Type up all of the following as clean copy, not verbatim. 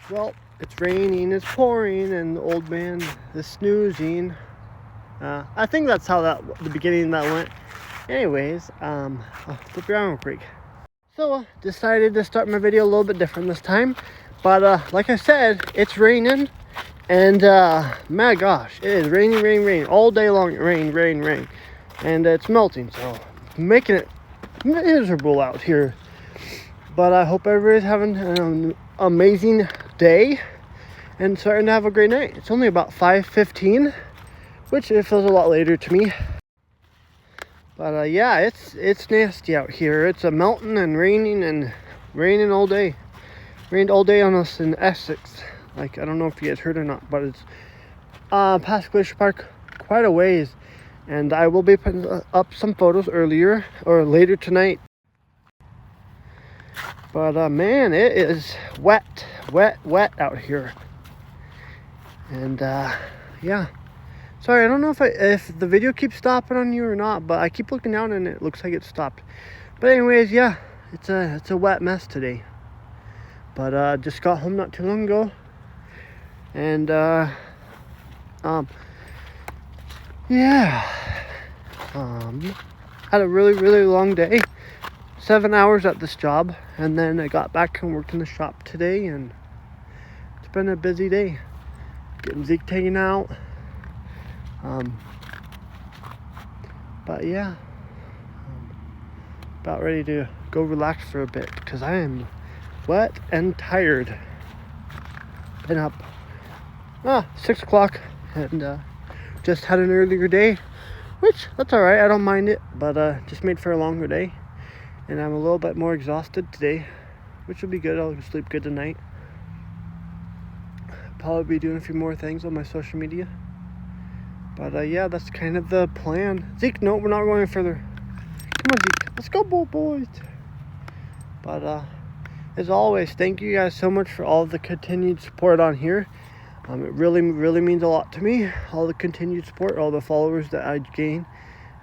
Well, it's raining, it's pouring, and the old man is snoozing. I think that's how the beginning of that went. Anyways, I'll flip around real quick. So, decided to start my video a little bit different this time. But like I said, it's raining. And my gosh, it is raining all day long. Rain. And it's melting, so making it miserable out here. But I hope everybody's having an amazing day and starting to have a great night. It's only about 5:15, which it feels a lot later to me. But yeah, it's nasty out here. It's melting and raining all day. Rained all day on us in Essex. Like, I don't know if you guys heard or not, but it's past Glacier Park quite a ways. And I will be putting up some photos later tonight. But man, it is wet out here. And yeah. Sorry, I don't know if the video keeps stopping on you or not, but I keep looking down and it looks like it stopped. But anyways, yeah, it's a wet mess today. But just got home not too long ago. And yeah. Had a really long day. 7 hours at this job, and then I got back and worked in the shop today, and it's been a busy day. Getting Zeke taken out. But yeah, about ready to go relax for a bit because I am wet and tired. Been up 6 o'clock and just had an earlier day, which that's all right. I don't mind it, but just made for a longer day, and I'm a little bit more exhausted today, which will be good. I'll sleep good tonight. Probably be doing a few more things on my social media. But yeah, that's kind of the plan. Zeke, no, we're not going any further. Come on, Zeke. Let's go, boys. But as always, thank you guys so much for all the continued support on here. It really means a lot to me. All the continued support, all the followers that I gain,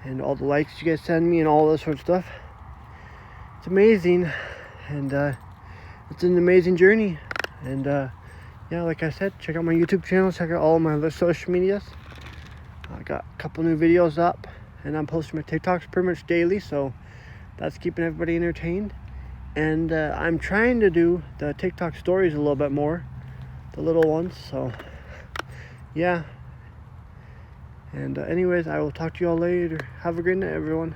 and all the likes you guys send me, and all that sort of stuff. It's amazing, and it's an amazing journey. And yeah, like I said, check out my YouTube channel. Check out all of my other social medias. I got a couple new videos up, and I'm posting my TikToks pretty much daily, so that's keeping everybody entertained. And I'm trying to do the TikTok stories a little bit more, the little ones. So yeah. And anyways, I will talk to you all later. Have a great night, everyone.